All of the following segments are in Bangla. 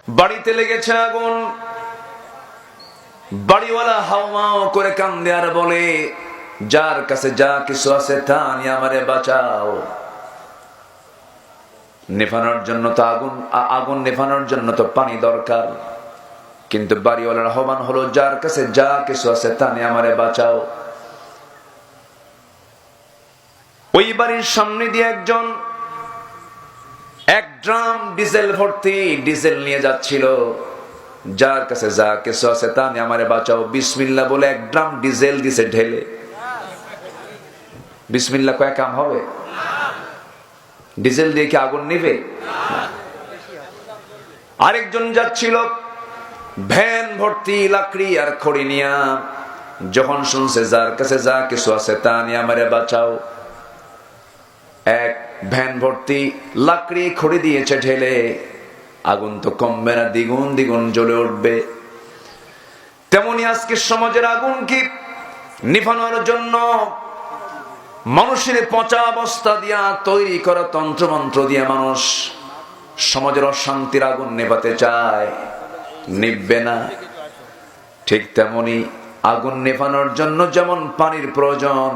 বাড়িতে লেগেছে আগুন। বাড়িওয়ালা হাওমাও করে কান্দে আর বলে, যার কাছে যা কিছু আছে তা নিয়ে আমারে বাঁচাও। নেভানোর জন্য তো আগুন নেভানোর জন্য তো পানি দরকার, কিন্তু বাড়িওয়ালার আহ্বান হলো, যার কাছে যা কিছু আছে তা নিয়ে আমারে বাঁচাও। ওই বাড়ির সামনে দিয়ে একজন এক ড্রাম ডিজেল ভর্তি ডিজেল নিয়ে যাচ্ছিল। যার কাছে যা কিছু আছে তা নিয়ে আমারে বাঁচাও। বিসমিল্লাহ বলে এক ড্রাম ডিজেল দিছে ঢেলে। বিসমিল্লাহ কয় কাম হবে? ডিজেল দিয়ে কি আগুন নিবে? আরেকজন যাচ্ছিল ভ্যান ভর্তি লাকড়ি আর খড়ি নিয়া। যখন শুনছে যার কাছে যা কিছু আছে তা নিয়ে আমারে বাঁচাও, এক ভ্যান ভর্তি লাকড়ি খড়ি দিয়েছে ঢেলে। আগুন তো কমবে না, দ্বিগুণ দ্বিগুণ জ্বলে উঠবে। তেমনি আজকে সমাজের আগুন কি নিভানোর জন্য মানুষের পচা অবস্থা দিয়া তৈরি করা তন্ত্রমন্ত্র দিয়ে মানুষ সমাজের অশান্তির আগুন নেভাতে চায়, নিভবে না। ঠিক তেমনি আগুন নেভানোর জন্য যেমন পানির প্রয়োজন,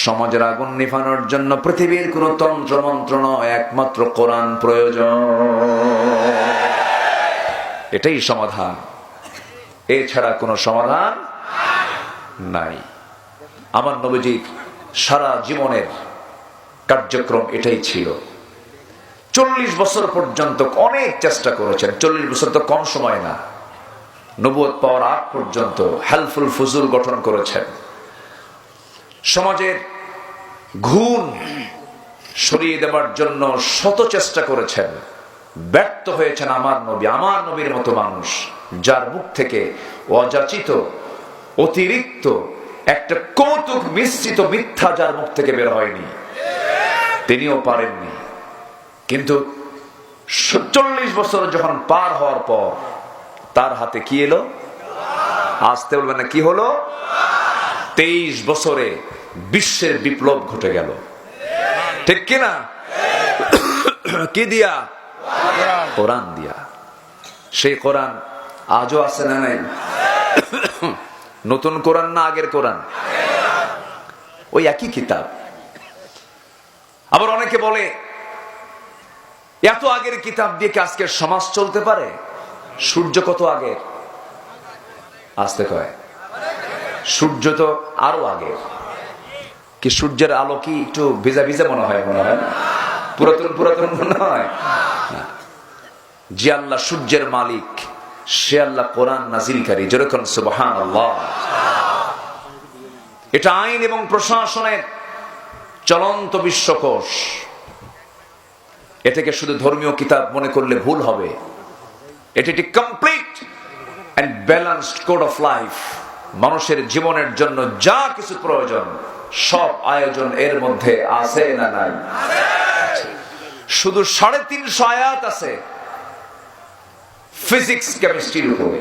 সমাজের আগুন নেভানোর জন্য পৃথিবীর কোন তন্ত্রমন্ত্র নয়, একমাত্র কোরআন প্রয়োজন। এটাই সমাধান, এছাড়া কোনো সমাধান নাই। আমার নবীজির সারা জীবনের কার্যক্রম এটাই ছিল। 40 বছর পর্যন্ত অনেক চেষ্টা করেছেন। 40 বছর তো কম সময় না। নবুয়ত পাওয়ার আগ পর্যন্ত হেল্পফুল ফুজুল গঠন করেছেন। সমাজের ঘুণ সরিয়ে দেওয়ার জন্য শত চেষ্টা করেছেন, ব্যর্থ হয়েছেন আমার নবী। আমার নবীর মতো মানুষ, যার মুখ থেকে অযাচিত অতিরিক্ত একটা কৌতুক মিশ্রিত মিথ্যা যার মুখ থেকে বের হয়নি, তিনিও পারেননি। কিন্তু 40 বছর যখন পার হওয়ার পর তার হাতে কি এলো? আসতে বলবেন না, কি হলো? 23 বছরে বিশ্বের বিপ্লব ঘটে গেল। ঠিক কিনা? কি দিয়া? কোরআন দিয়া। সেই কোরআন আজও আছে না নাই? নতুন কোরআন না আগের কোরআন? ওই একই কিতাব। আবার অনেকে বলে, এত আগের কিতাব দিয়ে কি আজকের সমাজ চলতে পারে? সূর্য কত আগের? আসতে কয়, সূর্য তো আরো আগে। কি সূর্যের আলো কি একটু ভিজা ভিজা মনে হয়? পুরাতন পুরাতন মনে হয়। যে আল্লাহ সূর্যের মালিক, সে আল্লাহ কোরআন নাজিলকারী। যেরকম সুবহানাল্লাহ। এটা আইন এবং প্রশাসনের চলন্ত বিশ্বকোষ। এটাকে শুধু ধর্মীয় কিতাব মনে করলে ভুল হবে। এটি একটি complete and balanced code of life. মানুষের জীবনের জন্য যা কিছু প্রয়োজন সব আয়োজন এর মধ্যে আছে না নাই? শুধু 350 আয়াত আছে ফিজিক্স কেমিস্ট্রির উপরে।